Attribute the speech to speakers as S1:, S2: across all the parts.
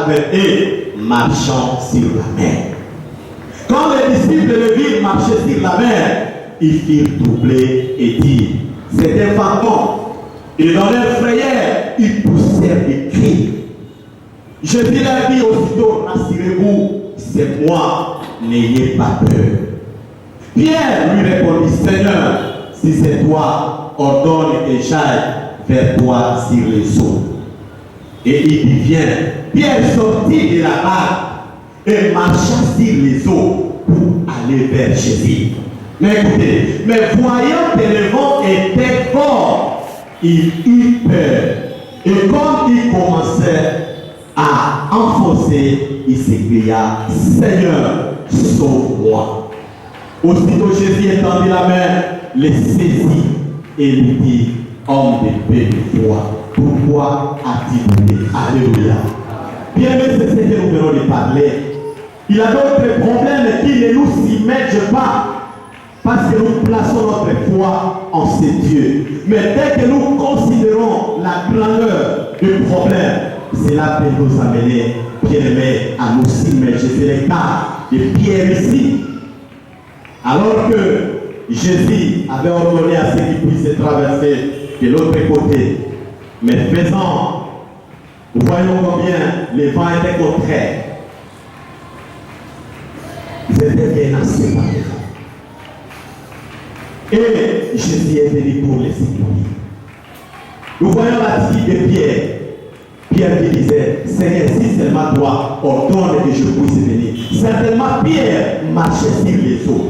S1: avec eux marchant sur la mer. Quand les disciples le virent marcher sur la mer, ils firent troubler et dire, c'est un fantôme. Et dans leur frayeur, ils poussèrent des cris. Jésus leur dit aussitôt, rassurez-vous, c'est moi, n'ayez pas peur. Pierre lui répondit, Seigneur, si c'est toi, ordonne que j'aille vers toi sur les eaux. Et il dit, viens. Pierre sortit de la barque et marcha sur les eaux pour aller vers Jésus. Mais écoutez, mais voyant que le vent était fort, il eut peur. Et comme il commençait à enfoncer, il s'écria, Seigneur, sauve-moi. Aussitôt Jésus étendit la main, les saisit et lui dit, homme de peu de foi, pourquoi as-tu douté? Alléluia. Bien aimé, c'est ce que nous venons de parler. Il y a d'autres problèmes qui ne nous submergent pas parce que nous plaçons notre foi en ces dieux. Mais dès que nous considérons la grandeur du problème, cela peut nous amener, bien aimé, à nous submerger. C'est le cas de Pierre ici. Alors que Jésus avait ordonné à ceux qui puissent traverser de l'autre côté. Mais faisant, nous voyons combien les vents étaient contraires. Ils étaient bien assez par les vents. Et Jésus est venu pour les sécuriser. Nous voyons l'attitude de Pierre. Pierre qui disait, Seigneur, si seulement toi, ordonne que je puisse venir. Certainement, Pierre marchait sur les eaux.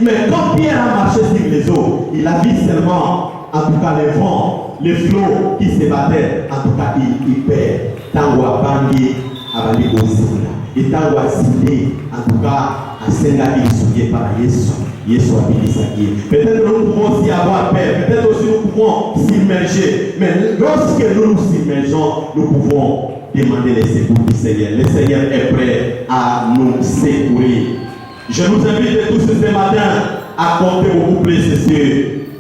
S1: Mais quand Pierre a marché sur les eaux, il a vu seulement, en tout cas, les vents, les flots qui se battaient. En tout cas, il perd. Tango a bangi, a bangi Ozula. Et tango a cité, en tout cas, à Senga, il se souvient par Yesu. Yesu a dit ça. Peut-être nous pouvons aussi avoir peur. Peut-être aussi nous pouvons s'immerger. Mais lorsque nous nous submergeons, nous pouvons demander les secours du Seigneur. Le Seigneur est prêt à nous secourir. Je nous invite tous ce matin à compter beaucoup plus sur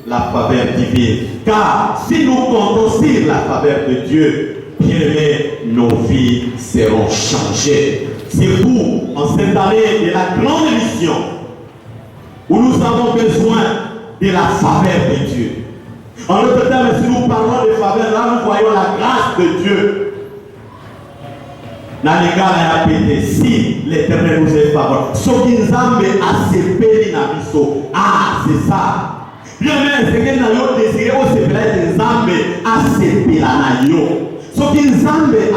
S1: la faveur divine. Car si nous comptons sur la faveur de Dieu, bien aimés, nos vies seront changées. Surtout en cette année de la grande mission, où nous avons besoin de la faveur de Dieu. En d'autres termes, si nous parlons de faveur, là nous voyons la grâce de Dieu. Dans les cas là, si l'Éternel nous est favorable, ce qui nous a accepté dans biso, ah c'est ça. Bien mais c'est que nous avons désiré au séparer des âmes accepter la naïo. Ce qui nous a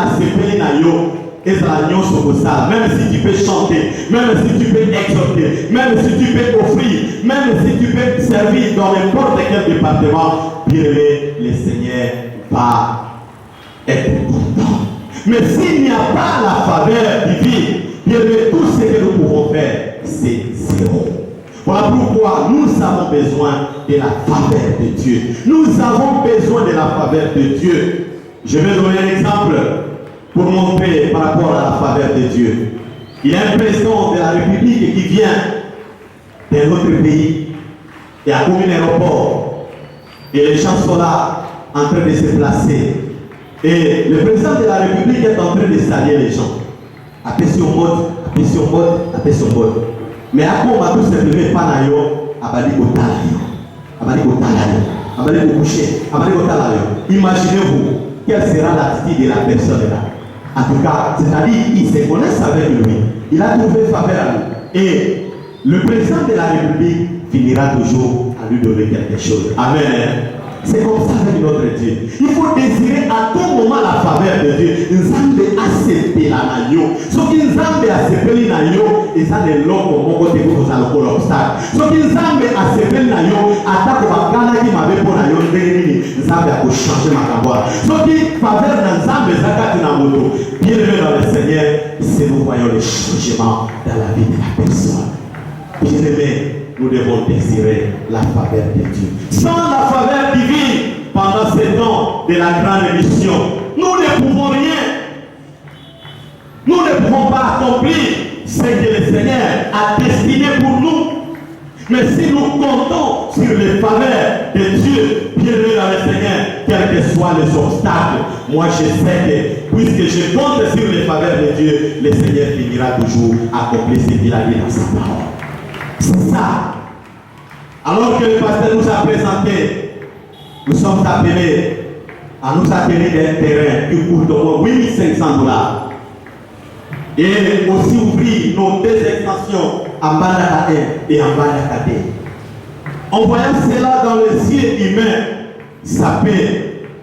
S1: accepté la naïo. Même si tu peux chanter, même si tu peux exhorter, même si tu peux offrir, même si tu peux servir dans n'importe quel département, bien aimé, le Seigneur va être content. Mais s'il n'y a pas la faveur divine, bien aimé, tout ce que nous pouvons faire, c'est zéro. Voilà pourquoi nous avons besoin de la faveur de Dieu. Nous avons besoin de la faveur de Dieu. Je vais donner un exemple pour montrer par rapport à la faveur de Dieu. Il y a un président de la République qui vient d'un autre pays et a commis un aéroport. Et les gens sont là en train de se placer. Et le président de la République est en train de saluer les gens. Appelez sur mode, appelez sur mode, appelez sur mode. Mais à quoi on va tous se lever pas là, abali kotalayo, abali kotalayo, abali kokoucher, abali kotalayo. Imaginez-vous quelle sera l'attitude de la personne là. En tout cas, c'est-à-dire qu'il se connaît avec lui. Il a trouvé faveur à lui. Et le président de la République finira toujours à lui donner quelque chose. Amen. C'est comme ça avec notre Dieu. Il faut désirer à tout moment la faveur de Dieu. Nzambe accepter la nayo. Ce qui Nzambe accepter la nayo, et ça de l'homme au moment où vous allez pour l'obstacle. Ce qui Nzambe accepter la nayo, attaque au bakana qui m'avait pour la nayo, Nzambe a changé ma caboire. Ce qui faveur Nzambe zakati na moto. Bien aimé dans le Seigneur, c'est nous voyons le changement dans la vie de la personne. Bien aimé, nous devons désirer la faveur de Dieu. Sans la faveur divine, pendant ces temps de la grande mission, nous ne pouvons rien. Nous ne pouvons pas accomplir ce que le Seigneur a destiné pour nous. Mais si nous comptons sur les faveurs de Dieu, bienvenue dans le Seigneur, quels que soient les obstacles, moi je sais que puisque je compte sur les faveurs de Dieu, le Seigneur finira toujours à accomplir ce qu'il a dit dans sa parole. C'est ça. Alors que le pasteur nous a présenté, nous sommes appelés à nous acquérir un terrain qui coûte au moins $8 500. Et aussi ouvrir nos deux extensions en Bandaka 1 et en Bandaka 2. En voyant cela dans les yeux humains, ça peut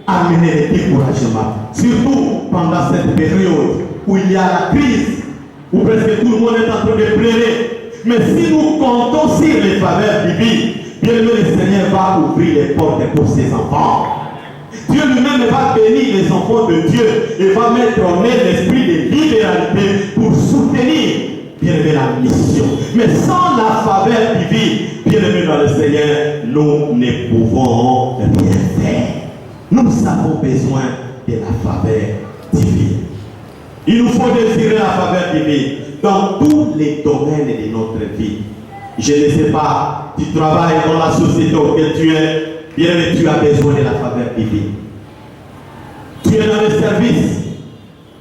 S1: amener le découragement. Surtout pendant cette période où il y a la crise, où presque tout le monde est en train de pleurer. Mais si nous comptons sur les faveurs divines, bien le Seigneur va ouvrir les portes pour ses enfants. Dieu lui-même va bénir les enfants de Dieu et va mettre en eux l'esprit de libéralité pour soutenir, bien aimé, la mission. Mais sans la faveur divine, bien aimé dans le Seigneur, nous ne pouvons rien faire. Nous avons besoin de la faveur divine. Il nous faut désirer la faveur divine dans tous les domaines de notre vie. Je ne sais pas, tu travailles dans la société dans laquelle tu es, bien aimé, tu as besoin de la faveur divine. Tu es dans le service,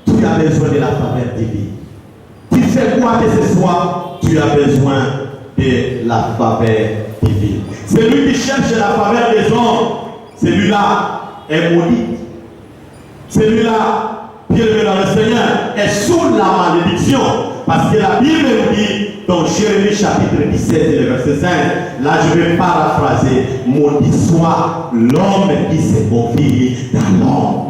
S1: tu as besoin de la faveur divine. Tu fais quoi que ce soit, tu as besoin de la faveur divine. Celui qui cherche la faveur des hommes, celui-là est maudit. Celui-là, bien aimé dans le Seigneur, est sous la malédiction. Parce que la Bible nous dit, dans Jérémie chapitre 17 et le verset 5, là je vais paraphraser, maudit soit l'homme qui se confie dans l'homme.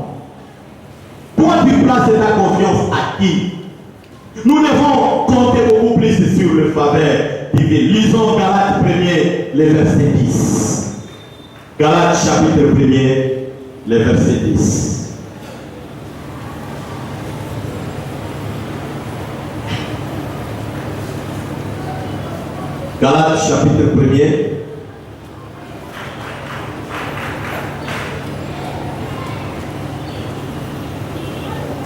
S1: Toi tu places ta confiance à qui? Nous devons compter beaucoup plus sur le faveur divin. Lisons Galates 1er, le verset 10. Galates chapitre 1er, le verset 10. Galates chapitre 1er.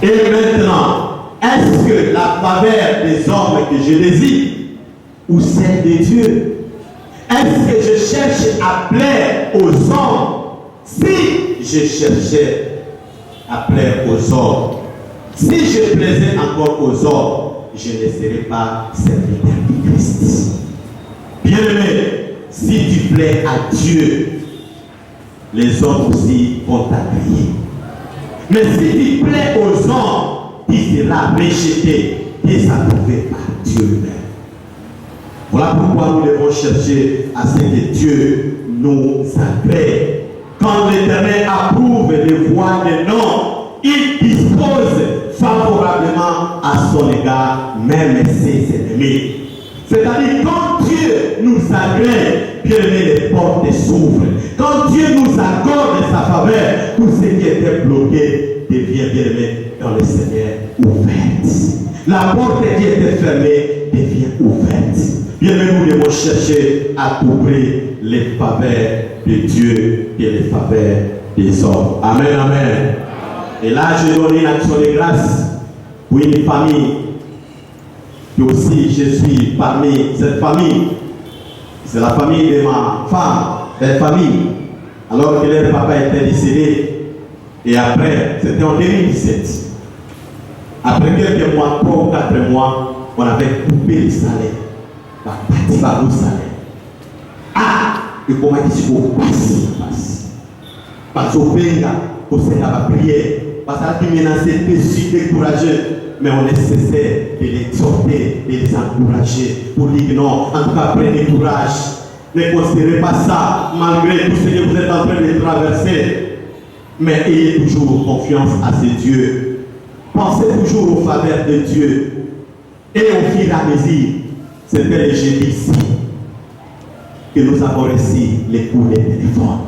S1: Et maintenant, est-ce que la faveur des hommes que je désire ou celle de Dieu? Est-ce que je cherche à plaire aux hommes? Si je cherchais à plaire aux hommes, si je plaisais encore aux hommes, je ne serais pas serviteur de Christ. Bien-aimé, si tu plais à Dieu, les hommes aussi vont t'agréer. Mais si tu plais aux hommes, tu seras rejeté et approuvé par Dieu même. Voilà pourquoi nous devons chercher à ce que Dieu nous agrée. Quand l'Éternel approuve les voies de non, il dispose favorablement à son égard, même ses ennemis. C'est-à-dire, quand Dieu nous agrée, bien aimé, les portes s'ouvrent. Quand Dieu nous accorde sa faveur, tout ce qui était bloqué devient, bien aimé, dans le Seigneur, ouverte. La porte qui était fermée devient ouverte. Bien aimé, nous devons chercher à couvrir les faveurs de Dieu et les faveurs des hommes. Amen, amen. Et là, je donne une action de grâce pour une famille. Et aussi, je suis parmi cette famille. C'est la famille de ma femme, belle famille. Alors que leur papa était décédé. Et après, c'était en 2017. Après quelques mois, 3 ou 4 mois, on avait coupé le salaire. Parti par le salaire. Ah! Et comment il faut passer? Parce qu'au pays, au Seigneur va prier. Parce que maintenant, c'était si découragé. Mais on nécessaire de les exhorter, de les encourager pour dire non, en tout cas prenez courage, ne considérez pas ça malgré tout ce que vous êtes en train de traverser, mais ayez toujours confiance à ce Dieu, pensez toujours aux faveurs de Dieu et au fur et à mesure, c'était le jeudi ici que nous avons reçu les coups de téléphone.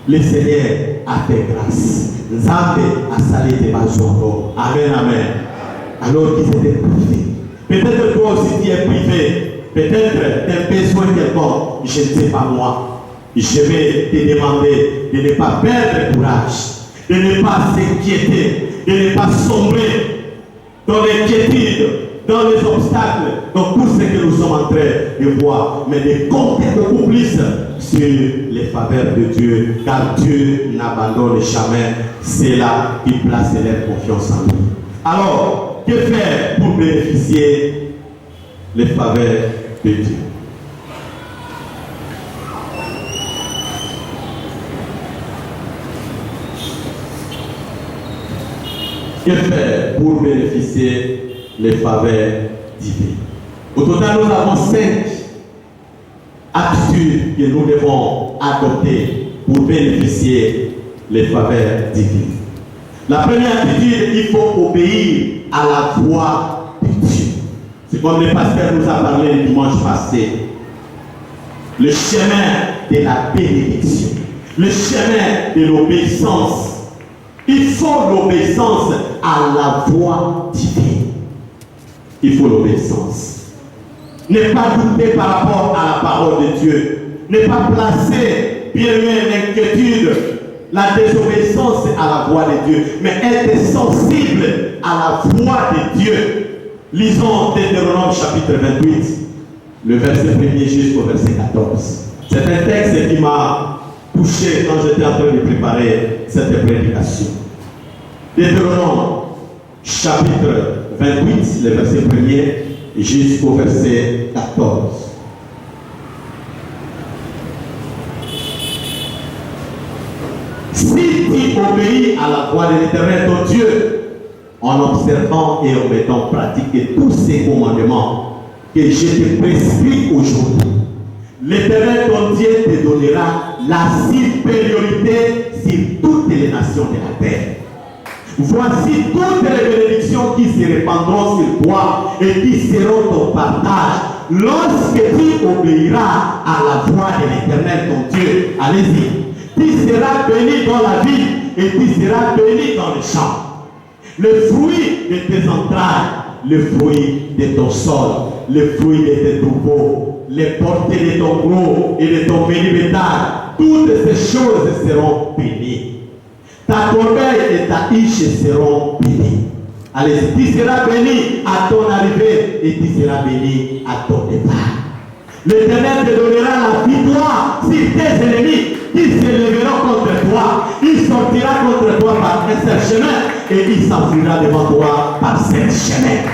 S1: Le Seigneur a fait grâce. Nzambe a salé tes besoins. Amen, amen. Alors qu'ils étaient privés. Peut-être toi aussi tu es privé. Peut-être tu as besoin de quelqu'un. Je ne sais pas moi. Je vais te demander de ne pas perdre courage. De ne pas s'inquiéter. De ne pas sombrer dans l'inquiétude, dans les obstacles, dans tout ce que nous sommes en train de voir. Mais de compter beaucoup plus sur les faveurs de Dieu, car Dieu n'abandonne jamais ceux-là qui placent leur confiance en lui. Alors, que faire pour bénéficier les faveurs de Dieu? Que faire pour bénéficier les faveurs divines? Au total, nous avons 5 attitudes que nous devons adopter pour bénéficier les faveurs divines. La première attitude, il faut obéir à la voix de Dieu. C'est comme le pasteur nous a parlé le dimanche passé. Le chemin de la bénédiction, le chemin de l'obéissance. Il faut l'obéissance à la voix divine. Il faut l'obéissance. Ne pas douter par rapport à la parole de Dieu. Ne pas placer bien l'inquiétude, la désobéissance à la voix de Dieu, mais être sensible à la voix de Dieu. Lisons Deutéronome chapitre 28, le verset 1er jusqu'au verset 14. C'est un texte qui m'a touché quand j'étais en train de préparer cette prédication. Deutéronome chapitre 28, le verset 1er jusqu'au verset 14. Si tu obéis à la voix de l'Éternel ton Dieu, en observant et en mettant en pratique tous ces commandements que je te prescris aujourd'hui, l'Éternel ton Dieu te donnera la supériorité sur toutes les nations de la terre. Voici toutes les bénédictions qui se répandront sur toi et qui seront ton partage lorsque tu obéiras à la voix de l'Éternel ton Dieu. Allez-y. Tu seras béni dans la vie et tu seras béni dans les champs. Le fruit de tes entrailles, le fruit de ton sol, le fruit de tes troupeaux, les portées de ton gros et de ton béni bétail, toutes ces choses seront bénies. Ta corbeille et ta hiche seront bénies. Allez, tu seras béni à ton arrivée et tu seras béni à ton départ. L'Éternel te donnera la victoire sur tes ennemis qui se lèveront contre toi. Il sortira contre toi par un seul chemin et il s'enfuira devant toi par 7 chemins.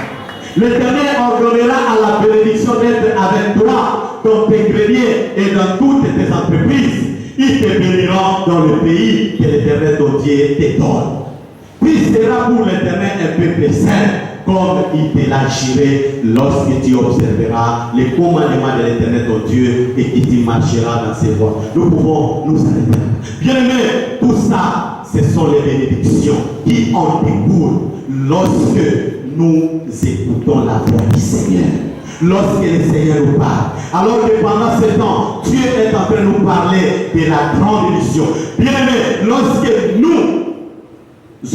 S1: L'Éternel ordonnera à la bénédiction d'être avec toi dans tes greniers et dans toutes tes entreprises. Ils te béniront dans le pays que l'Éternel ton Dieu te donne. Tu seras pour l'Éternel un peuple saint, comme il te l'a juré lorsque tu observeras les commandements de l'Éternel ton Dieu et que tu marcheras dans ses voies. Nous pouvons nous arrêter. Bien aimé, tout ça, ce sont les bénédictions qui en découlent lorsque nous écoutons la voix du Seigneur. Lorsque le Seigneur nous parle. Alors que pendant ce temps, Dieu est en train de nous parler de la grande mission. Bien aimé, lorsque nous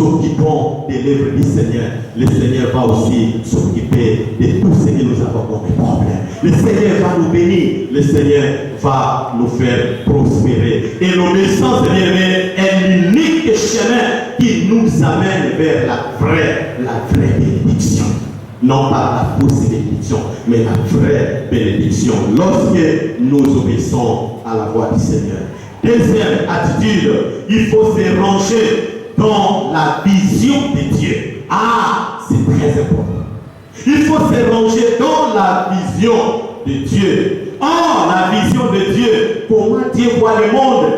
S1: occupons des lèvres du Seigneur, le Seigneur va aussi s'occuper de tout ce que nous avons comme problème. Le Seigneur va nous bénir, le Seigneur va nous faire prospérer. Et l'obéissance, bien aimé, est l'unique chemin qui nous amène vers la vraie bénédiction. Non pas la fausse bénédiction, mais la vraie bénédiction. Lorsque nous obéissons à la voix du Seigneur. Deuxième attitude, il faut se ranger dans la vision de Dieu. Ah, c'est très important. Il faut se ranger dans la vision de Dieu. Oh, la vision de Dieu. Comment Dieu voit le monde?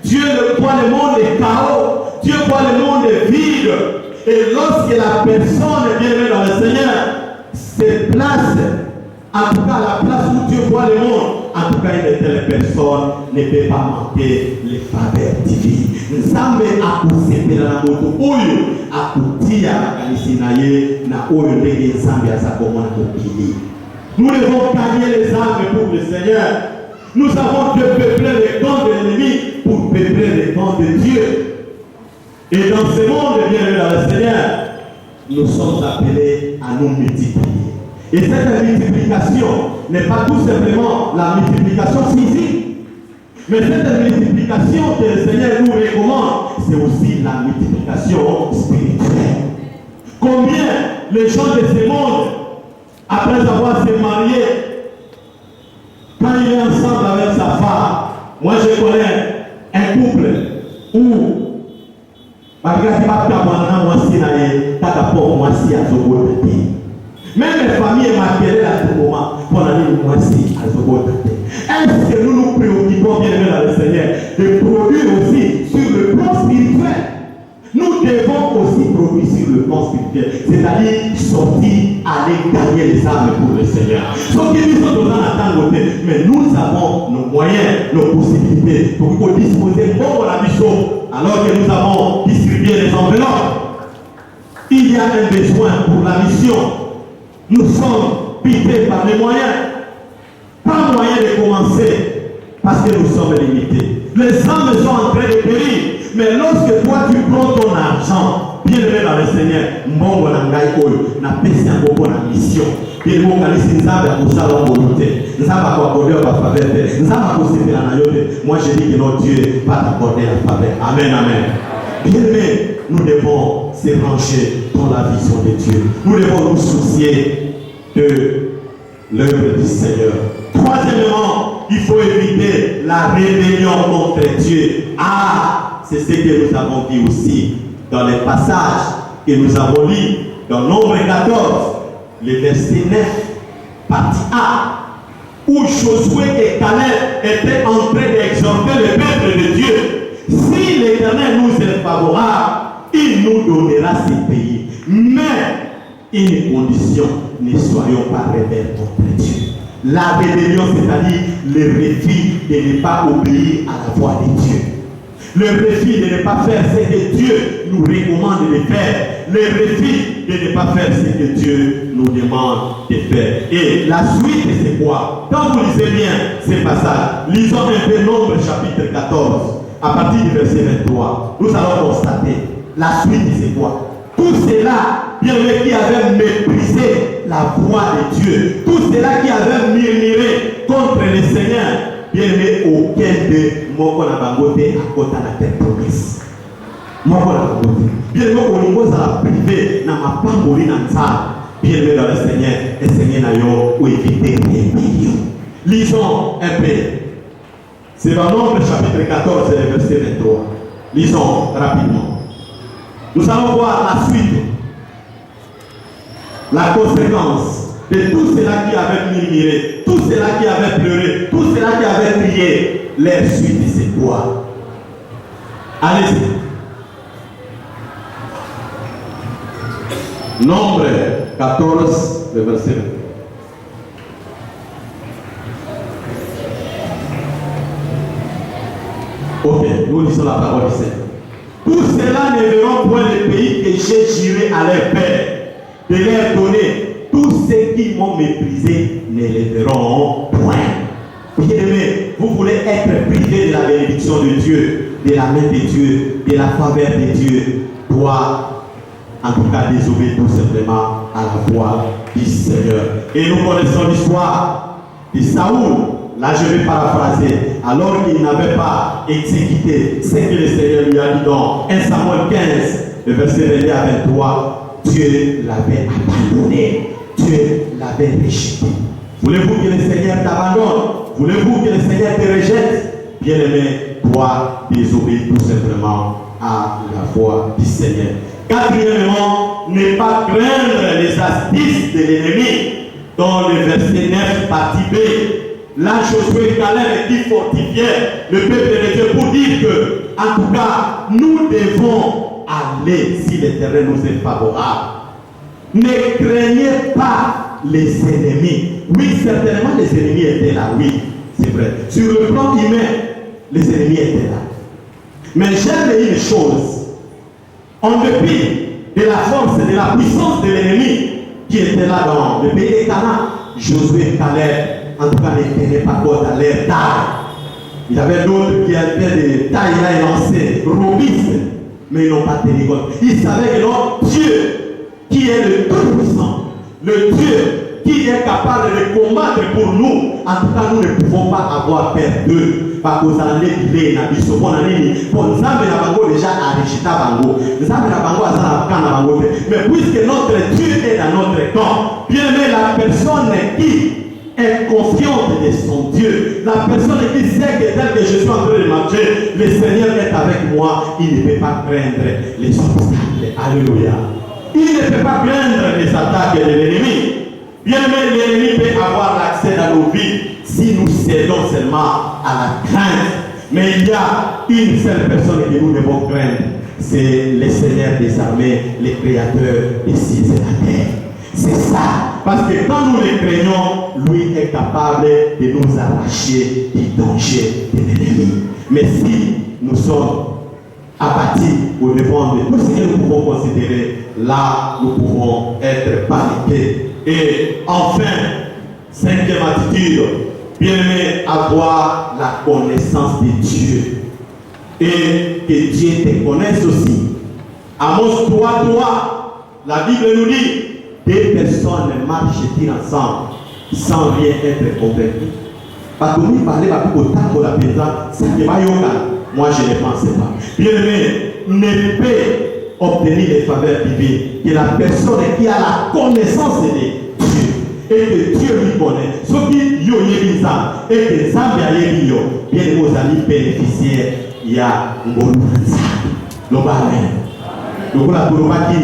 S1: Dieu voit le monde chaos. Dieu voit le monde vide. Et lorsque la personne vient dans le Seigneur, se place, en tout cas la place où Dieu voit le monde, en tout cas une telle personne ne peut pas manquer les faveurs divines. Nzambe akusepela na moto oyo akutia kalisinaye na oyo ndenge Nzambe azakomona mokili. Nous devons gagner les âmes pour le Seigneur. Nous avons de peupler les camps de l'ennemi pour peupler les camps de Dieu. Et dans ce monde, bien dans le Seigneur, nous sommes appelés à nous multiplier. Et cette multiplication n'est pas tout simplement la multiplication physique, mais cette multiplication que le Seigneur nous recommande, c'est aussi la multiplication spirituelle. Combien les gens de ce monde, après avoir se marié, quand il est ensemble avec sa femme, Moi, je connais un couple où, même les familles marquées à tout moment pour aller nous voici à Zobotate. Est-ce que nous nous préoccupons bien dans le Seigneur de produire aussi sur le plan spirituel? Nous devons aussi produire sur le plan spirituel, c'est-à-dire sortir, aller gagner les âmes pour le Seigneur. Sauf que nous sommes dans la temps, mais nous avons nos moyens, nos possibilités pour disposer de la mission, alors que nous avons distribué les enveloppes. Il y a un besoin pour la mission. Nous sommes piqués par les moyens. Pas moyen de commencer parce que nous sommes limités. Les âmes sont en train de périr. Mais lorsque toi tu prends ton argent, bien aimé dans le Seigneur, mbongo na ngai oyo, na pesi ya mbongo na mission. Bien aimé kalisi nzambe ya kusala ngolute. Nzambe akwakodia kwa faveur. Nzambe akusepela na yote. Moi je dis que notre Dieu va t'accorder la faveur. Amen, amen. Bien aimé, nous devons se rancher dans la vision de Dieu. Nous devons nous soucier de l'œuvre du Seigneur. Troisièmement, il faut éviter la rébellion contre Dieu. C'est ce que nous avons dit aussi dans les passages que nous avons lus dans Nombre 14, le verset 9, partie A, où Josué et Caleb étaient en train d'exhorter le peuple de Dieu. Si l'Éternel nous est favorable, il nous donnera ce pays. Mais une condition, ne soyons pas rebelles contre Dieu. La rébellion, c'est-à-dire le refus de ne pas obéir à la voix de Dieu. Le refus de ne pas faire ce que Dieu nous recommande de faire. Le refus de ne pas faire ce que Dieu nous demande de faire. Et la suite, c'est quoi? Quand vous lisez bien ces passages, lisons un peu Nombre chapitre 14, à partir du verset 23. Nous allons constater la suite, c'est quoi? Tout cela, bien aimé, qui avait méprisé la voix de Dieu, tout cela qui avait murmuré contre le Seigneur, bien aimé, aucun de Moko na bangote à côté de la terre promise. Moko na bangote. Bien aimé, au niveau de la privée, na ma pamboli na nsa. Bien aimé dans le Seigneur, le Seigneur n'a eu ou éviter les millions. Lisons un peu. C'est dans Nombre chapitre 14, c'est le verset 23. Lisons rapidement. Nous allons voir la suite, la conséquence de tout cela qui avait murmuré, tout cela qui avait pleuré, tout cela qui avait prié. Leur suite, c'est quoi? Allez-y. Nombre 14, le verset 20. Ok, nous lisons la parole du Seigneur. Tous ceux-là ne verront point le pays que j'ai juré à leur père de leur donner. Tous ceux qui m'ont méprisé ne les verront point. Bien-aimés, vous voulez être privé de la bénédiction de Dieu, de la main de Dieu, de la faveur de Dieu, doit en tout cas désobéir tout simplement à la voix du Seigneur. Et nous connaissons l'histoire de Saoul. Là, je vais paraphraser. Alors qu'il n'avait pas exécuté ce que le Seigneur lui a dit dans 1 Samuel 15, le verset 22 à 23, Dieu l'avait abandonné. Dieu l'avait rejeté. Voulez-vous que le Seigneur t'abandonne? Voulez-vous que le Seigneur te rejette? Bien-aimé, doit désobéir tout simplement à la voix du Seigneur. Quatrièmement, ne pas craindre les astuces de l'ennemi. Dans le verset 9, partie B, là, Josué et Caleb qui fortifiaient le peuple de Dieu pour dire que, en tout cas, nous devons aller si l'Éternel nous est favorable. Ne craignez pas les ennemis. Oui, certainement les ennemis étaient là, oui, c'est vrai. Sur le plan humain, les ennemis étaient là. Mais j'aime une chose. En dépit de la force et de la puissance de l'ennemi qui était là dans le pays de Canaan, Josué et Caleb, en tout cas, ne tenaient pas compte à leur taille. Il y avait d'autres qui étaient de taille là élancée, robustes, mais ils n'ont pas tenu compte. Ils savaient que notre Dieu, qui est le Tout-Puissant, le Dieu qui est capable de combattre pour nous, en tout cas, nous ne pouvons pas avoir peur d'eux. Parce que ça allait dire, pour Nzambe na bango déjà enregistré bango. Nzambe na bango azana kana bango. Mais puisque notre Dieu est dans notre camp, bien aimé, la personne qui est consciente de son Dieu, la personne qui sait que tel que je suis en train de marcher, le Seigneur est avec moi, il ne peut pas craindre les obstacles. Alléluia. Il ne peut pas craindre les attaques de l'ennemi. Bien aimé, l'ennemi peut avoir l'accès dans nos vies si nous cédons seulement à la crainte. Mais il y a une seule personne que nous devons craindre. C'est le Seigneur des armées, le Créateur des cieux et de la terre. C'est ça. Parce que quand nous le craignons, lui est capable de nous arracher du danger de l'ennemi. Mais si nous sommes abattus au devant de tout ce que nous pouvons considérer, là, nous pouvons être paniqués. Et enfin, cinquième attitude, bien aimé, avoir la connaissance de Dieu. Et que Dieu te connaisse aussi. Amos 3, la Bible nous dit, deux personnes marchent-ils ensemble sans rien être convaincus. Parce que nous parlons autant de la présence, moi je ne pense pas. Bien aimé, ne peut obtenir les faveurs divines que la personne qui a la connaissance de Dieu et que Dieu lui connaît. Ce qui yo yebisa et que Zambia yebio, bien aimé, aux amis bénéficiaires, il y a un bon le barème. Donc la Touromaki,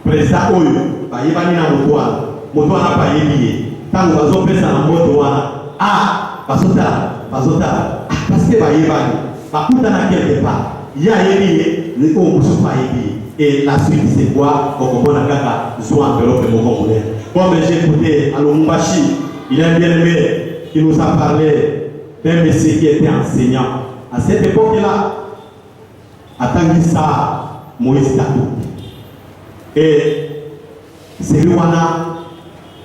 S1: président Oyo, bayebani na moto wana pa yebiye. Tango bazo pesa na moto wana. Ah, basota. Parce que bayebani, bakuta na quelque part. Ya yebiye, ni ko musu pa yebiye. Et la suite c'est quoi? Comme on a kaka zoa enveloppe mon congolais. Comme j'ai écouté à Lumumbashi, il est bien aimé qui nous a parlé d'un monsieur qui était enseignant. À cette époque-là, Atangisa Moïse Katou. Et c'est lui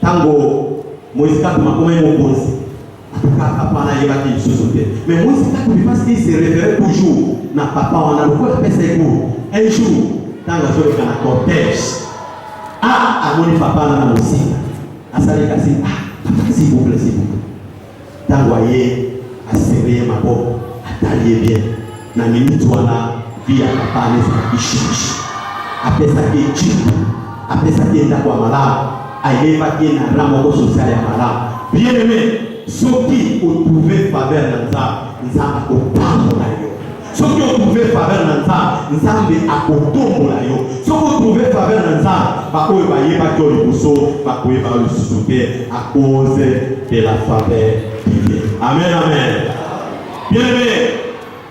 S1: Tango Moïse Katou m'a comme un opposé. En tout cas, papa n'a pas dit société. Mais Moïse Katou, parce qu'il se référait toujours à papa, on a le quoi fait ses cours. Un jour, dans la cortège, à mon papa n'a aussi. À ça, les cassis, papa, s'il vous plaît, s'il vous plaît. T'envoyez à serrer ma boue. Attaliez bien. Na minute wana vie à papa les change. Après ça qui est Dieu. Après ça qui est d'accord malade. Aïe pas qui na ramoko social ya malade. Bien aimé, ceux qui ont trouvé faveur dans ça, nous avons autant la yo. Ceux qui ont trouvé faveur dans ça, nous avons autant la yo. Ceux qui ont trouvé faveur dans ça, pas quoi va y pas que le bousseau, pas quoi va le soutenir à cause de la faveur divine. Amen, amen. Bien aimé,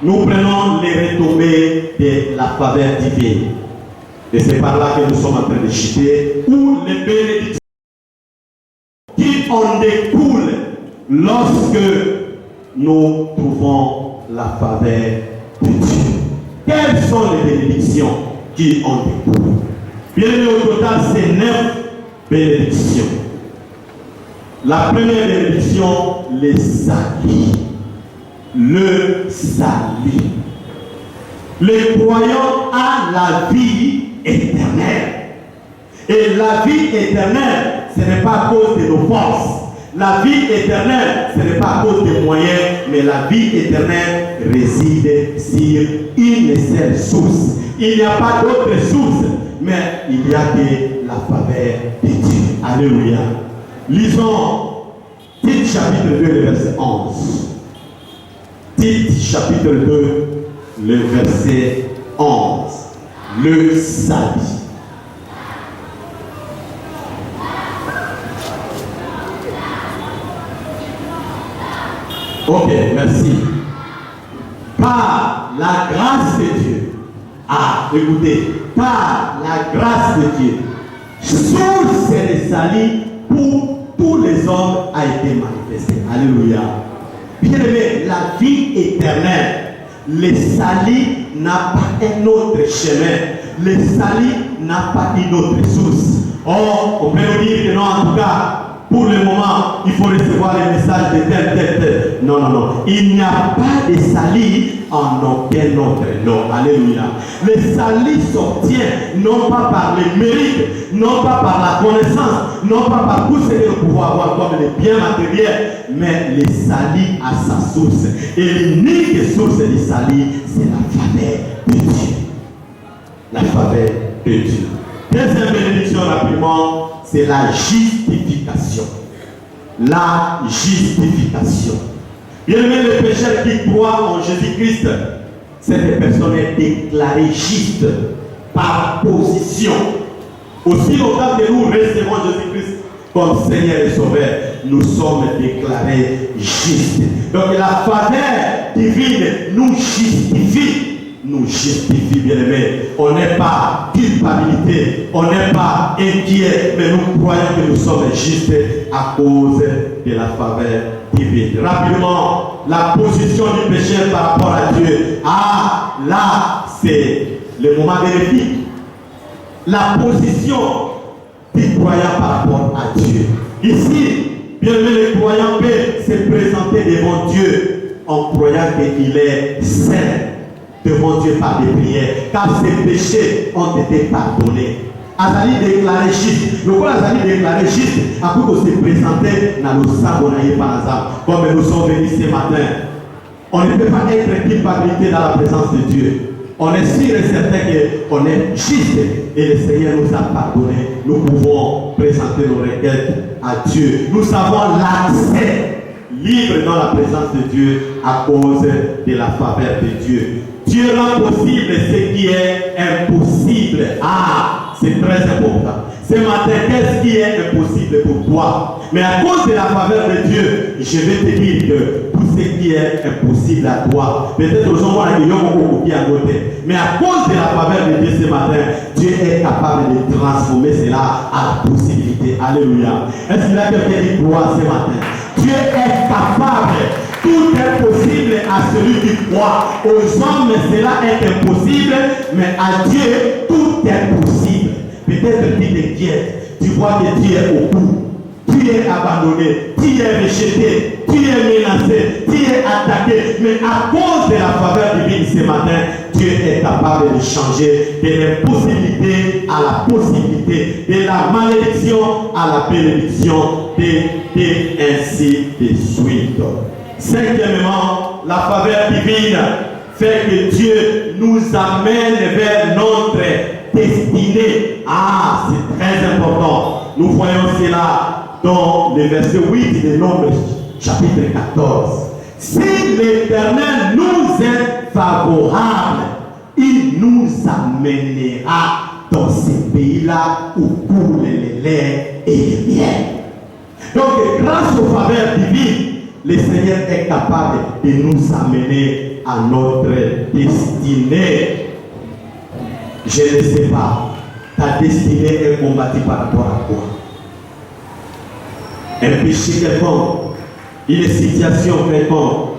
S1: nous prenons les retombées de la faveur divine. Et c'est par là que nous sommes en train de chuter, où les bénédictions qui en découlent lorsque nous trouvons la faveur de Dieu. Quelles sont les bénédictions qui en découlent? Bien aimé, au total, c'est 9 bénédictions. La première bénédiction, les salut. Le salut. Les croyants ont la vie éternelle. Et la vie éternelle, ce n'est pas à cause de nos forces. La vie éternelle, ce n'est pas à cause des moyens, mais la vie éternelle réside sur une seule source. Il n'y a pas d'autre source, mais il y a que la faveur de Dieu. Alléluia. Lisons Tite chapitre 2, le verset 11. Tite chapitre 2, le verset 11. Le salut. Ok, merci. Par la grâce de Dieu. Ah, écoutez. Par la grâce de Dieu. Source de salut pour tous les hommes a été manifestée. Alléluia. Bien aimé, la vie éternelle. Le salut n'a pas un autre chemin. Le salut n'a pas une autre source. Or, on peut nous dire que non, en tout cas, pour le moment, il faut recevoir les messages de tel. Non. Il n'y a pas de salut en aucun autre nom. Alléluia. Le salut s'obtient non pas par les mérites, non pas par la connaissance, non pas par tout ce que nous pouvons avoir comme les biens matériels, mais le salut a sa source. Et l'unique source du salut, c'est la faveur de Dieu. La faveur de Dieu. Deuxième bénédiction rapidement, c'est la justification. la justification. Bien-aimés, les pécheurs qui croient en Jésus-Christ, cette personne est déclarée juste par position. Aussi longtemps que nous recevons Jésus-Christ comme Seigneur et Sauveur, nous sommes déclarés justes. Donc la faveur divine nous justifie. Nous justifie, bien-aimés. On n'est pas culpabilité, on n'est pas inquiet, mais nous croyons que nous sommes justes à cause de la faveur divine. Rapidement, la position du pécheur par rapport à Dieu. Ah, là, c'est le moment bénéfique. La position du croyant par rapport à Dieu. Ici, bien-aimé, le croyant peut se présenter devant Dieu en croyant qu'il est saint devant Dieu par des prières, car ses péchés ont été pardonnés. Azali déclaré juste. Le quoi Azali déclaré juste, après qu'on se présentait dans le sabonaïe par hasard, comme nous sommes venus ce matin. On ne peut pas être culpabilité dans la présence de Dieu. On est sûr et certain qu'on est juste et le Seigneur nous a pardonné. Nous pouvons présenter nos requêtes à Dieu. Nous avons l'accès libre dans la présence de Dieu à cause de la faveur de Dieu. Dieu rend possible ce qui est impossible. Ah, c'est très important. Ce matin, qu'est-ce qui est impossible pour toi? Mais à cause de la faveur de Dieu, je vais te dire que tout ce qui est impossible à toi, peut-être aux gens mais à cause de la faveur de Dieu ce matin, Dieu est capable de transformer cela en possibilité. Alléluia. Est-ce qu'il y a quelqu'un qui croit ce matin? Dieu est capable. Tout est possible à celui qui croit. Aux hommes, cela est impossible, mais à Dieu, tout est possible. Peut-être tu t'inquiètes, tu vois que Dieu est au bout. Tu es abandonné, tu es rejeté, tu es menacé, tu es attaqué. Mais à cause de la faveur divine ce matin, Dieu est capable de changer de l'impossibilité à la possibilité, de la malédiction à la bénédiction, et ainsi de suite. Cinquièmement, la faveur divine fait que Dieu nous amène vers notre destinée. Ah, c'est très important. Nous voyons cela dans le verset 8 de Nombres, chapitre 14. Si l'Éternel nous est favorable, il nous amènera dans ce pays-là où coulent les laits et les miel. Donc, grâce aux faveurs divines, le Seigneur est capable de nous amener à notre destinée. Je ne sais pas, ta destinée est combattue par rapport à quoi? Un péché quelconque, une situation quelconque.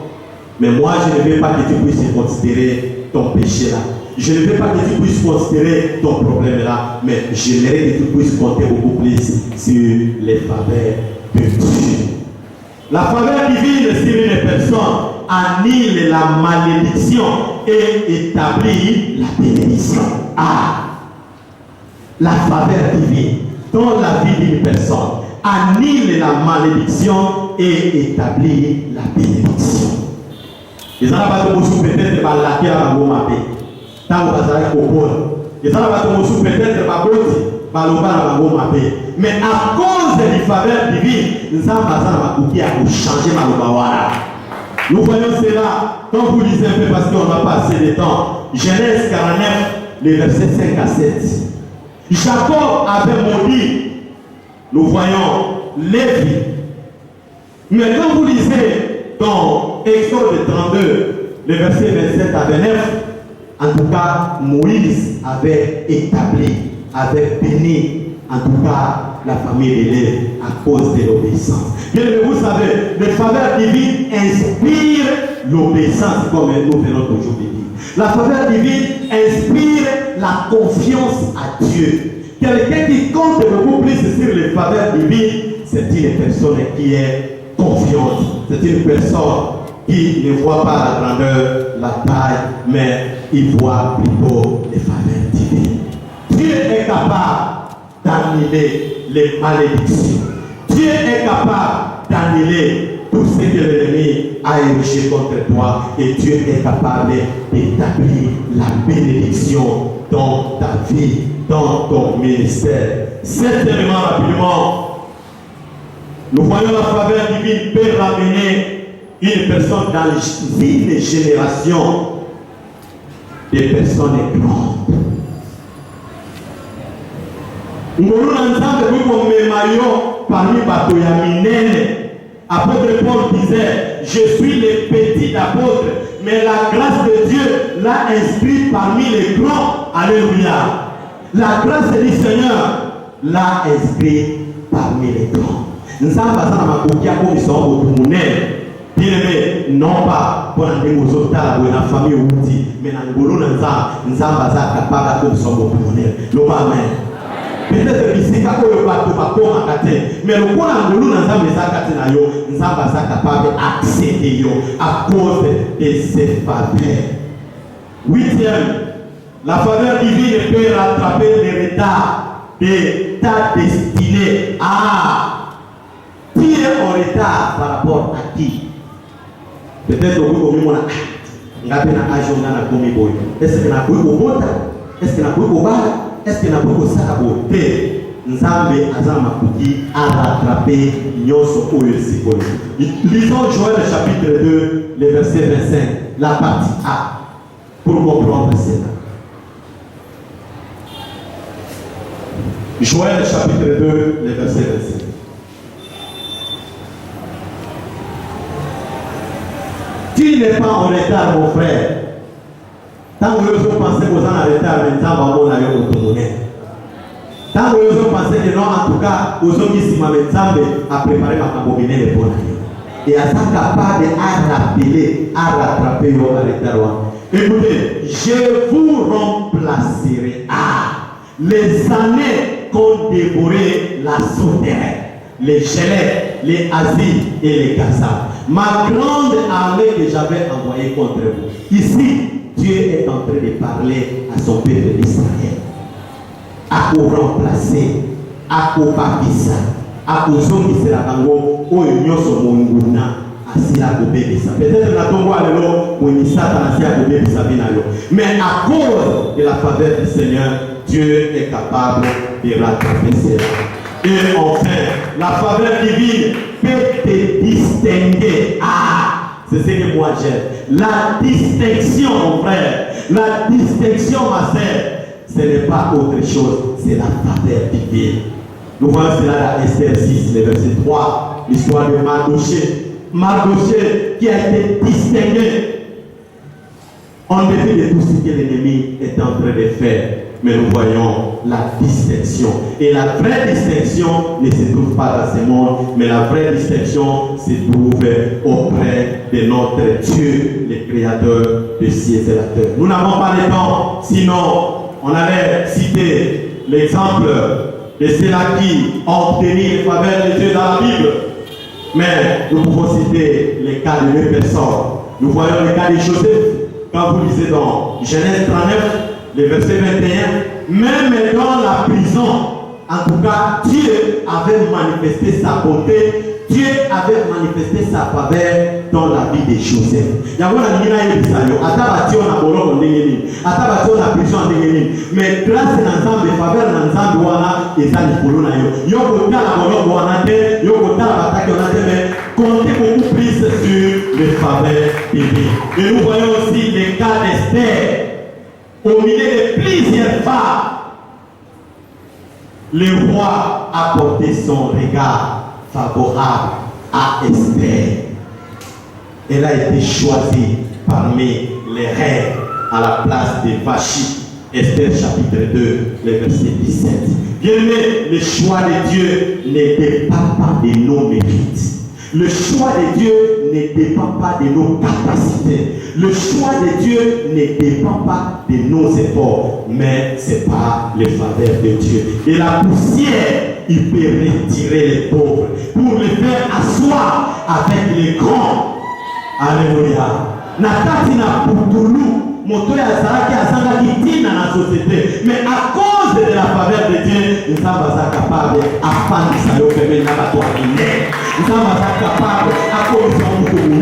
S1: Mais moi, je ne veux pas que tu puisses considérer ton péché là. Je ne veux pas que tu puisses considérer ton problème là. Mais j'aimerais que tu puisses compter beaucoup plus sur les faveurs de Dieu. La faveur divine sur une personne annule la malédiction et établit la bénédiction. Ah! La faveur divine dans la vie d'une personne annule la malédiction et établit la bénédiction. Les Arabes sont peut-être par laquelle la Goma paix. Tant que ça est au les Arabes sont peut-être par la Goma paix. Mais à cause de la faveur divine, nous avons changé ma Goma. Nous voyons cela, quand vous lisez un peu parce qu'on n'a pas assez de temps. Genèse 49, les versets 5 à 7. Jacob avait maudit, nous voyons, Lévi. Mais quand vous lisez dans Exode 32, les versets 27 à 29, en tout cas, Moïse avait établi, avait béni, en tout cas, la famille de Lévi à cause de l'obéissance. Bien, vous savez, les faveurs divines inspirent l'obéissance, comme nous venons toujours de dire. La faveur divine inspire la confiance à Dieu. Quelqu'un qui compte beaucoup plus sur les faveurs divines, c'est une personne qui est confiante. C'est une personne qui ne voit pas la grandeur, la taille, mais il voit plutôt les faveurs divines. Dieu est capable d'annuler les malédictions. Dieu est capable d'annuler tout ce que l'ennemi a érigé contre toi, et Dieu est capable d'établir la bénédiction dans ta vie, dans ton ministère. Septièmement, rapidement, Nous voyons la faveur divine peut ramener une personne dans une génération des personnes grandes. Nous parmi bateau ya minene. Apôtre Paul disait, je suis le petit apôtre, mais la grâce de Dieu l'a inscrit parmi les grands. Alléluia. La grâce du Seigneur l'a inscrit parmi les grands. Nous sommes passés dans ma coquille comme ils sont au Toumounel. Bien-aimé, non pas pour la famille ou mais dans le boulot, nous sommes capables comme ils sont au Toumounel. Amen. Peut-être que c'est pas mais le point en nous sommes capables d'accéder à cause de ces faveurs. Huitième, la faveur divine peut rattraper les retards de ta destinée. Tu es en retard par rapport à qui? Peut-être que vous avez un âge est-ce que vous avez est-ce que vous avez est-ce que nous avons ça à beauté? Nzambe azama kuti a rattrapé nyoso oyo sikolo. Lisons Joël chapitre 2, le verset 25, la partie A, pour comprendre cela. Joël chapitre 2, le verset 25. Tu n'es pas en retard, mon frère. Tant que vous pensez que vous êtes en retard, maintenant, vous allez vous tourner. Tant que vous pensez que non, en tout cas, vous avez dit à préparer ma cabine pour la et à ça capable à rattraper vos retard. Écoutez, je vous remplacerai. Les années qu'ont dévoré la souterraine, les Gélètes, les Asies et les Gaza. Ma grande armée que j'avais envoyée contre vous. Ici, Dieu est en train de parler à son peuple d'Israël. À vous remplacer, à vous baptiser, à vous zongiser la bango, au union sur mon gouna, à sila bébé ça. Peut-être que la tombe à l'élo, ou une sata à sila bébé ça binayo. Mais à cause de la faveur du Seigneur, Dieu est capable de rattraper cela. Et enfin, la faveur divine peut te distinguer. C'est ce que moi j'aime. La distinction, mon frère, la distinction, ma sœur, ce n'est pas autre chose, c'est la faveur divine. Nous voyons cela dans Esther 6, le verset 3, l'histoire de Mardoché. Mardoché qui a été distingué en dépit de tout ce que l'ennemi est en train de faire. Mais nous voyons la distinction. Et la vraie distinction ne se trouve pas dans ce monde, mais la vraie distinction se trouve auprès de notre Dieu, le Créateur de cieux et la terre. Nous n'avons pas le temps, sinon on allait citer l'exemple de ceux-là qui ont obtenu les faveurs de Dieu dans la Bible. Mais nous pouvons citer les cas de deux personnes. Nous voyons le cas de Joseph, quand vous lisez dans Genèse 39, le verset 21, même dans la prison, en tout cas, Dieu avait manifesté sa bonté, Dieu avait manifesté sa faveur dans la vie de Joseph. Il y a mais grâce à l'ensemble de faveur, l'ensemble et ça mais comptez beaucoup plus sur les faveurs divines. Et nous voyons aussi les cas d'Esther. Au milieu de plusieurs femmes, le roi a porté son regard favorable à Esther. Elle a été choisie parmi les reines à la place de Vachi. Esther chapitre 2, le verset 17. Bien-aimé, le choix de Dieu ne dépend pas de nos mérites. Le choix de Dieu ne dépend pas de nos capacités. Le choix de Dieu ne dépend pas de nos efforts, mais c'est par les faveurs de Dieu. Et la poussière, il peut retirer les pauvres pour les faire asseoir avec les grands. Alléluia. Natatina Poutoulou, moto ya Zaraki Azanga Kitina dans la société. Mais à cause de la faveur de Dieu, nous sommes capables à faire ça. Nous sommes capables à cause de nous.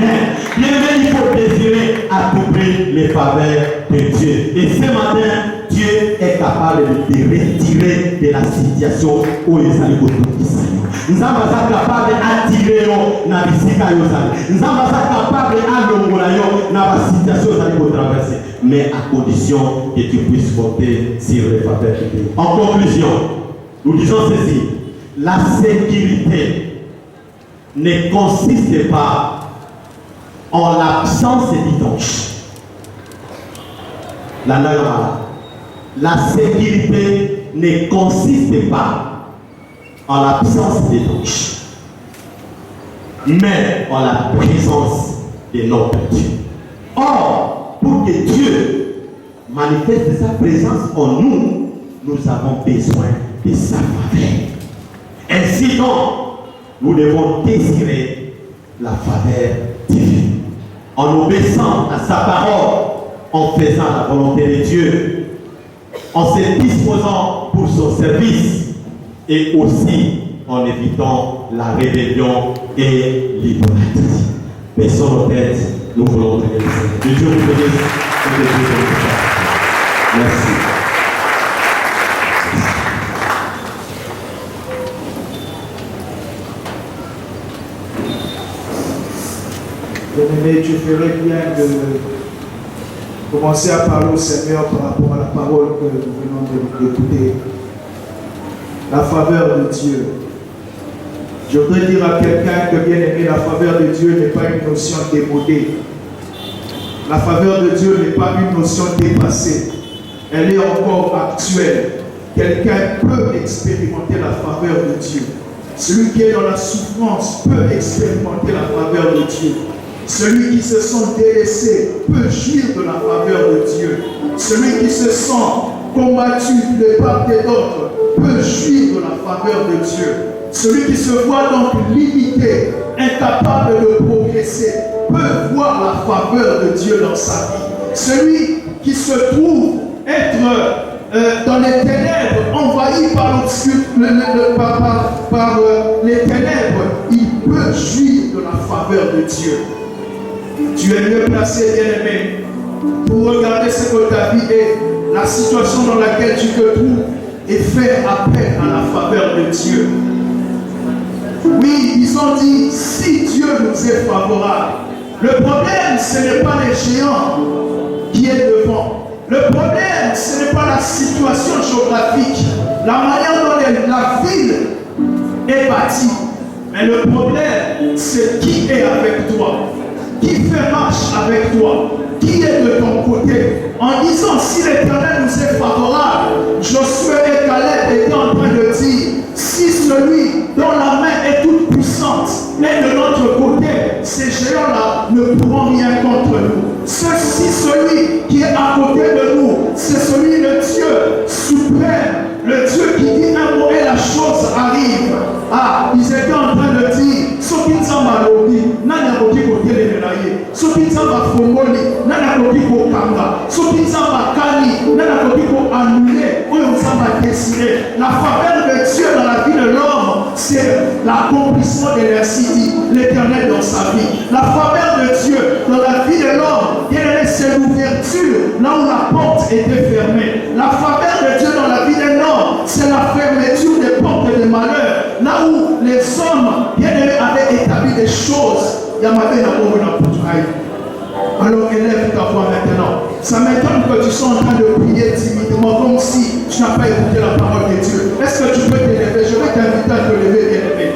S1: Bien, il faut désirer à tout prix les faveurs de Dieu. Et ce matin, Dieu est capable de te retirer de la situation où il s'est Nzamba est capable d'attirer dans les situations. Nzamba est capable d'allonger dans la situation que vous traversez. Mais à condition que tu puisses compter sur les faveurs de Dieu. En conclusion, nous disons ceci. La sécurité ne consiste pas en l'absence d'identité. La sécurité ne consiste pas en l'absence d'identité, mais en la présence de notre Dieu. Or, pour que Dieu manifeste sa présence en nous, nous avons besoin de sa faveur. Ainsi donc, nous devons désirer la faveur divine en obéissant à sa parole, en faisant la volonté de Dieu, en se disposant pour son service et aussi en évitant la rébellion et l'idolâtrie. Baissons nos têtes, nous voulons prier le Seigneur. Que Dieu vous bénisse et que Dieu vous bénisse. Merci.
S2: Bien-aimé, tu ferais bien de commencer à parler au Seigneur par rapport à la parole que nous venons d'écouter. La faveur de Dieu. Je voudrais dire à quelqu'un que, bien aimé, la faveur de Dieu n'est pas une notion démodée. La faveur de Dieu n'est pas une notion dépassée. Elle est encore actuelle. Quelqu'un peut expérimenter la faveur de Dieu. Celui qui est dans la souffrance peut expérimenter la faveur de Dieu. Celui qui se sent délaissé peut jouir de la faveur de Dieu. Celui qui se sent combattu de part et d'autre peut jouir de la faveur de Dieu. Celui qui se voit donc limité, incapable de progresser, peut voir la faveur de Dieu dans sa vie. Celui qui se trouve être dans les ténèbres, envahi par les ténèbres, il peut jouir de la faveur de Dieu. Tu es mieux placé, bien-aimé, pour regarder ce que ta vie est, la situation dans laquelle tu te trouves, et faire appel à la faveur de Dieu. Oui, ils ont dit, si Dieu nous est favorable, le problème, ce n'est pas les géants qui est devant. Le problème, ce n'est pas la situation géographique, la manière dont la ville est bâtie. Mais le problème, c'est qui est avec toi, qui fait marche avec toi, qui est de ton côté. En disant, si l'Éternel nous est favorable, Josué et Caleb étaient en train de dire, si celui dont la main est toute puissante est de notre côté, ces géants-là ne pourront rien contre nous. Si celui qui est à côté de nous, c'est celui le Dieu suprême, le Dieu qui dit un mot et la chose arrive. Ah, ils étaient en train de dire, ce qui nous a lobby, n'a pas côté les médaillés, ce qui nous a fongoli, n'a pas côté pour Kanga, ce qui nous a Kani, n'a pas côté pour annuler, ou nous a dessiné. La faveur de Dieu dans la vie de l'homme, c'est l'accomplissement de l'inciti, l'Éternel dans sa vie. La faveur de Dieu dans la vie de l'homme, c'est l'ouverture là où la porte était fermée. La faveur de Dieu dans la vie d'un homme, c'est la fermeture des portes de malheur. Là où les hommes bien-aimés avaient établi des choses. Alors élève ta voix maintenant. Ça m'étonne que tu sois en train de prier timidement comme si tu n'as pas écouté la parole de Dieu. Est-ce que tu peux t'élever? Je vais t'inviter à te lever, bien-aimé.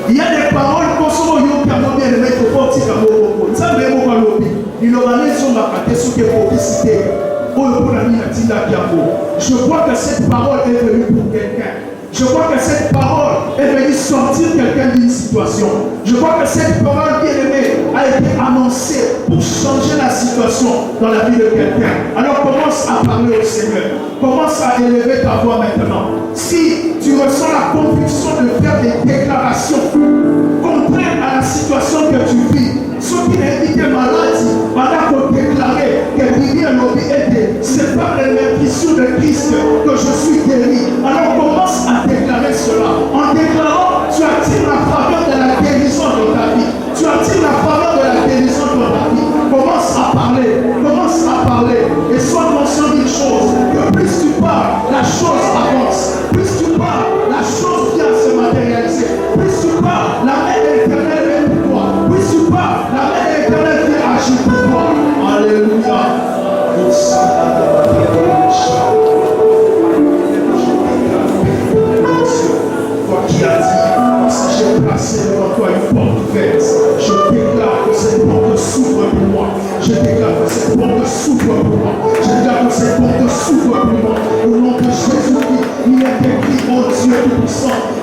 S2: Il y a des paroles qu'on se voit bien aimé pour porter la mot. Ça me dit pourquoi l'objet. Il aura les gens à côté sur des publicités. Je crois que cette parole est venue pour quelqu'un. Je crois que cette parole est venue sortir quelqu'un d'une situation. Je crois que cette parole, bien-aimée, a été annoncée pour changer la situation dans la vie de quelqu'un. Alors commence à parler au Seigneur. Commence à élever ta voix maintenant. Si tu ressens la conviction de faire des déclarations contraires à la situation que tu vis, ceux qui n'ont été malades, pendant qu'on déclarait que Vivier Lobby était, c'est par les meurtrissures de Christ que je suis guéri. Alors commence à déclarer cela. En déclarant, tu attires la faveur de la guérison dans ta vie. Tu attires la faveur de la guérison dans ta vie. Commence à parler. Et sois conscient d'une chose, que plus tu parles, la chose avance. Plus tu parles, la chose vient ce matin.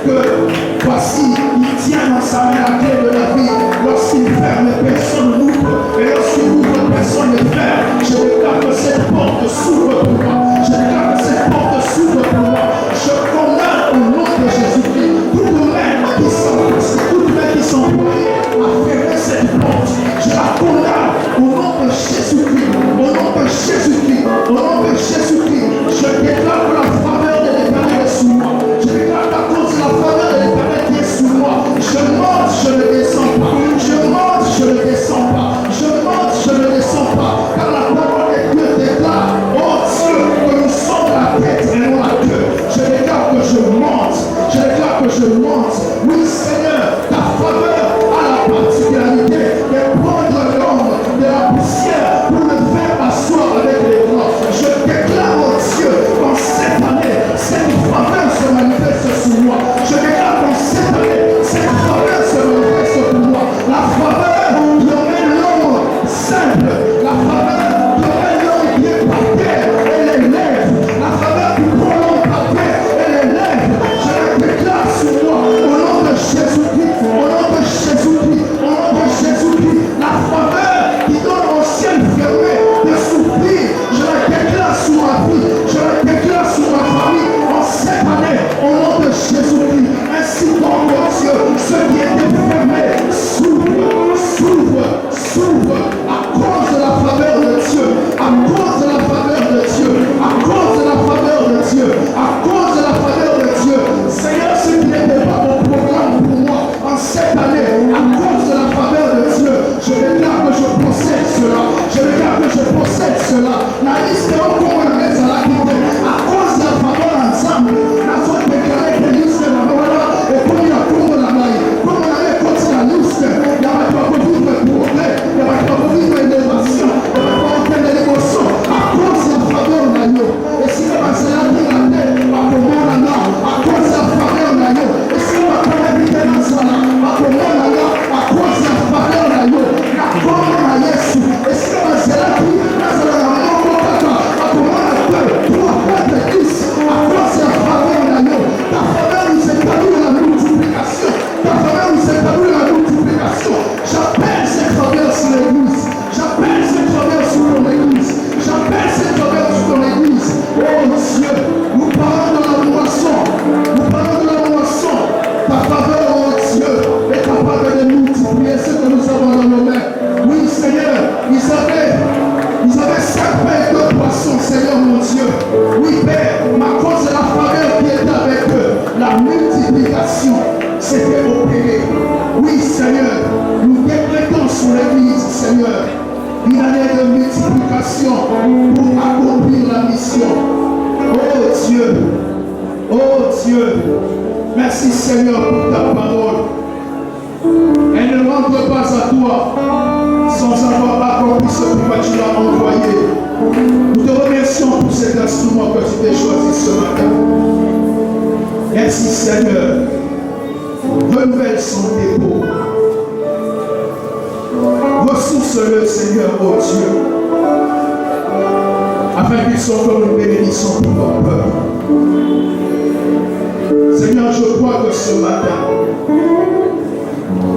S2: que voici, il tient dans sa main la clé de la vie. Lorsqu'il ferme, personne n'ouvre. Et lorsqu'il ouvre, personne ne ferme. Je déclare que cette porte s'ouvre pour moi. Je déclare que cette porte s'ouvre pour moi. Je condamne au nom de Jésus-Christ toute main qui s'emploie à fermer cette porte. Je la condamne au nom de Jésus-Christ. Au nom de Jésus-Christ. Au nom de Jésus-Christ. Je déclare que la faveur de l'Éternel est sous moi. Je déclare qu'à cause de la faveur de l'Éternel qui est sous moi, je monte, je ne descends pas. Je monte, je ne descends pas. Je monte, je ne descends pas. Car la parole de Dieu déclare, oh Dieu, que nous sommes la tête et non la queue. Je déclare que je monte. Je déclare que je monte. Oui, Seigneur, ta faveur a la particularité de prendre l'homme de la poussière pour le faire asseoir avec les grands. Je déclare, oh Dieu, qu'en cette année, cette faveur se manifeste sur moi. Je déclare qu'en cette année, cette faveur se manifeste pour moi. La faveur qui emmène l'homme simple. La faveur qui emmène l'homme qui est par terre et l'élève. La faveur qui prend l'homme par terre et l'élève. Je la déclare sur moi au nom de Jésus-Christ. Au nom de Jésus-Christ. Au nom de Jésus-Christ. La faveur qui donne au ciel fermé de souffrir. Je la déclare sur ma vie. Je la déclare sur ma famille. En cette année, au nom de Jésus-Christ. Ainsi donc, mon Dieu, ce qui était fermé s'ouvre, s'ouvre, s'ouvre à cause de la faveur de Dieu. À cause de la faveur de Dieu. À cause de la faveur de Dieu. À cause de la faveur de Dieu. Seigneur, ce qui n'était pas mon programme pour moi en cette année, à cause de la faveur de Dieu, je déclare que je possède cela. Je déclare que je possède cela. La liste est encore la messe à la quitté. À cause de la faveur ensemble, la zone déclarée que liste est la voilà. Et comme il y a comme la maille, comme on avait continué la liste, il n'y avait pas beaucoup de progrès, il n'y avait pas beaucoup d'élévation, il n'y avait pas beaucoup d'émotion. À cause de la faveur de l'agneau. Et si le Marcela dit la tête, à cause de la faveur de l'agneau. Et si on va pas habiter dans ça là, à cause de la faveur de l'agneau. La commande à Jésus. Et si le Marcela dit, là ça va vraiment pas à commande à 2, 3, 4, 10. À cause de la faveur de l'agneau. Ta faveur nous établit la multiplication. Ta faveur nous établit la multiplication. J'appelle cette faveur sur l'église. J'appelle cette faveur sur ton église. J'appelle cette faveur sur ton église. Oh Dieu, nous parlons de la moisson. Nous parlons de la moisson. Ta faveur, oh Dieu, est capable de multiplier ce que nous avons dans nos mains. Oui, Seigneur, ils avaient 5 pains de poissons, Seigneur mon Dieu. Oui, Père, à cause de la faveur qui était avec eux, la multiplication s'était opérée. Oui, Seigneur, nous décrétons sur l'église, Seigneur, une année de multiplication pour accomplir la mission. Oh Dieu, oh Dieu, merci Seigneur pour ta parole. Elle ne rentre pas à toi sans avoir accompli ce pourquoi tu l'as envoyé. Nous te remercions pour cet instrument que tu t'es choisi ce matin. Merci Seigneur. Renouvelle son dépôt. Ressource-le Seigneur, oh Dieu, afin qu'il soit comme une bénédiction pour ton peuple. Seigneur, je crois que ce matin,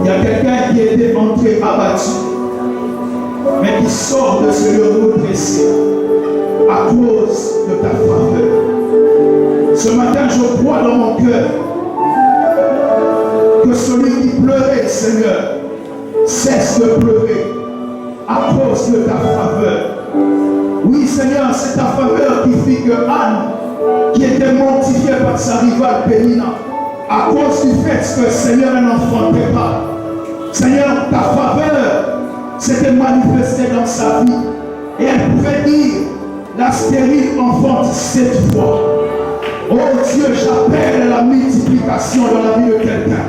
S2: il y a quelqu'un qui était entré abattu, mais qui sort de ce lieu redressé à cause de ta faveur. Ce matin, je crois dans mon cœur que celui qui pleurait, Seigneur, cesse de pleurer à cause de ta faveur. Oui, Seigneur, c'est ta faveur qui fit que Anne, qui était mortifiée par sa rivale Pénina, à cause du fait que Seigneur n'enfantait pas. Seigneur, ta faveur s'était manifestée dans sa vie. Et elle pouvait dire, la stérile enfante 7 fois. Oh Dieu, j'appelle la multiplication dans la vie de quelqu'un.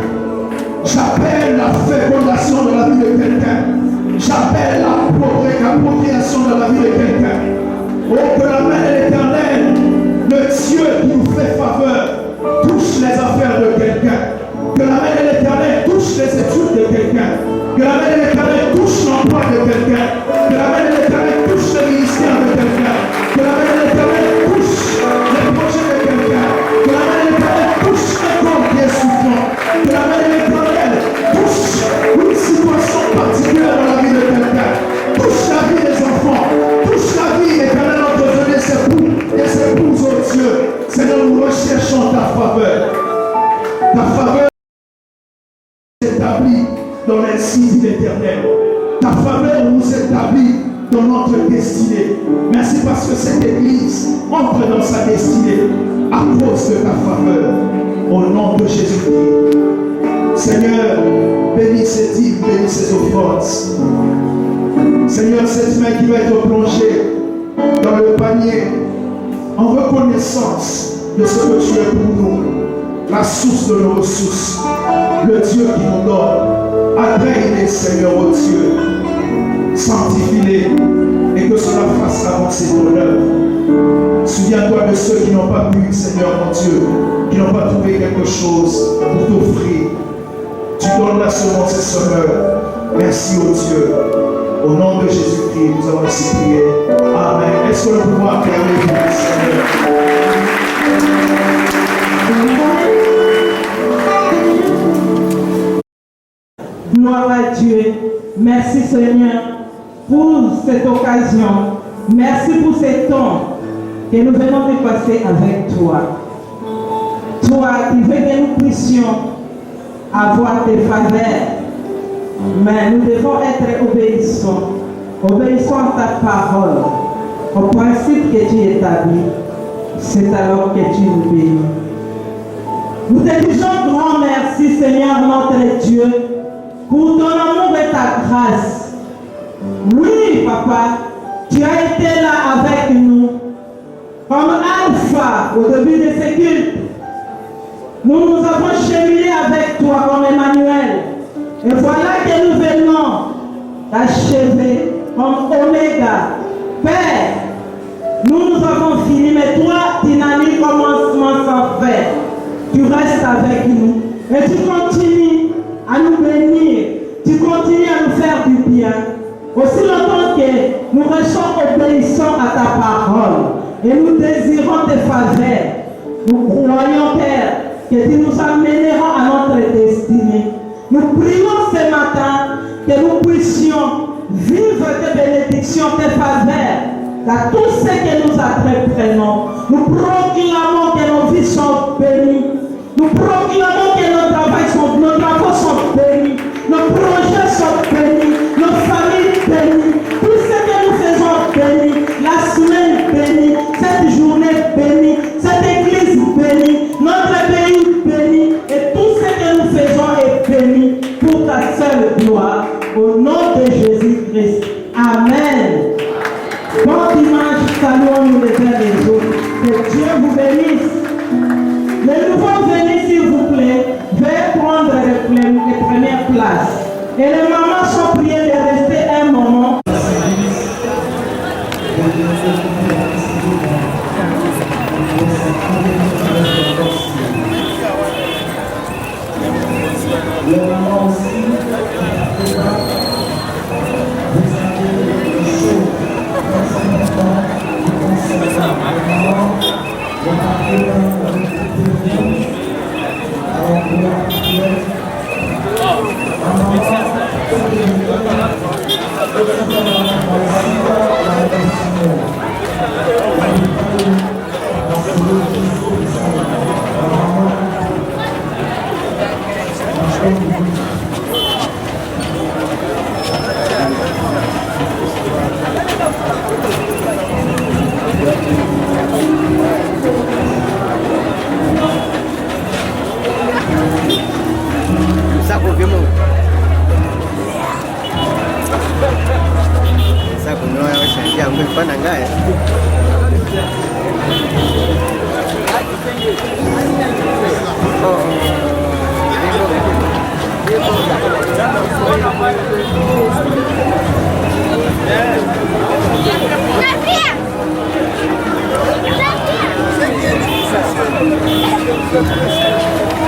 S2: J'appelle la fécondation dans la vie de quelqu'un. J'appelle la procréation dans la vie de quelqu'un. Oh, que la main de l'Éternel, le Dieu qui nous fait faveur, touche les affaires de quelqu'un. Que la main de l'Éternel touche les études de quelqu'un. Que la main de l'Éternel touche l'emploi de quelqu'un. Que la main de l'Éternel touche le ministère de quelqu'un. Que la main de l'Éternel touche les projets de quelqu'un. Que la main de l'Éternel touche le corps qui est sous Ta faveur s'établit dans l'incise éternel. Ta faveur nous établit dans notre destinée. Merci parce que cette église entre dans sa destinée à cause de ta faveur. Au nom de Jésus-Christ. Seigneur, bénis ces dîmes, bénis ces offrandes. Seigneur, cette main qui va être plongée dans le panier en reconnaissance de ce que tu es pour nous, la source de nos ressources, le Dieu qui nous donne. Agrée-les, Seigneur, oh Dieu, sanctifie-les et que cela fasse avancer ton œuvre. Souviens-toi de ceux qui n'ont pas pu, Seigneur mon Dieu, qui n'ont pas trouvé quelque chose pour t'offrir. Tu donnes la semence et semeur. Merci, oh Dieu. Au nom de Jésus-Christ, nous avons ainsi prié. Amen. Est-ce que le pouvoir acclamer pour le Seigneur?
S3: Gloire à Dieu. Merci Seigneur pour cette occasion. Merci pour ces temps que nous venons de passer avec toi. Toi qui veux que nous puissions avoir tes faveurs. Mais nous devons être obéissants. Obéissants à ta parole. Au principe que tu établis. C'est alors que tu nous bénis. Nous te disons grand merci Seigneur notre Dieu pour ton amour et ta grâce. Oui, Papa, tu as été là avec nous, comme Alpha au début de ce culte. Nous avons cheminé avec toi comme Emmanuel. Et voilà que nous venons d'achever comme Oméga. Père, nous avons fini, mais toi, tu n'as ni commencement sans fin. Tu restes avec nous. Et tu continues à nous bénir. Tu continues à nous faire du bien. Aussi longtemps que nous restons obéissants à ta parole. Et nous désirons tes faveurs. Nous croyons, Père, que tu nous amèneras à notre destinée. Nous prions ce matin que nous puissions vivre tes bénédictions, tes faveurs, dans tout ce que nous entreprenons. Nous proclamons que nos vies sont bénies. Nous proclamons que nos travaux sont bénis. Nos projets sont bénis. Nos familles bénies. Tout ce que nous faisons béni. La semaine bénie. Cette journée bénie. Cette église bénie. Notre pays béni. Et tout ce que nous faisons est béni pour ta seule gloire. Au nom de Jésus-Christ. Amen. Bon dimanche, saluons-nous les uns les autres. Que Dieu vous bénisse. Les nouveaux venus, s'il vous plaît, veuillez prendre les premières places. Et les mamans sont priées de rester un moment. Les mamans aussi,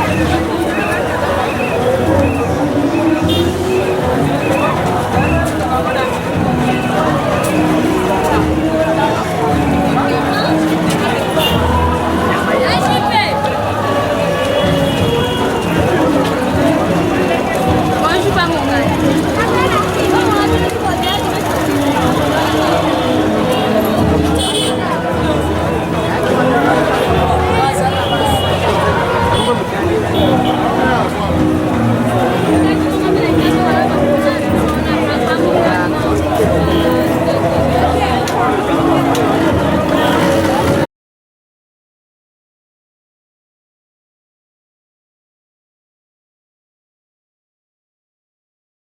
S4: Yeah.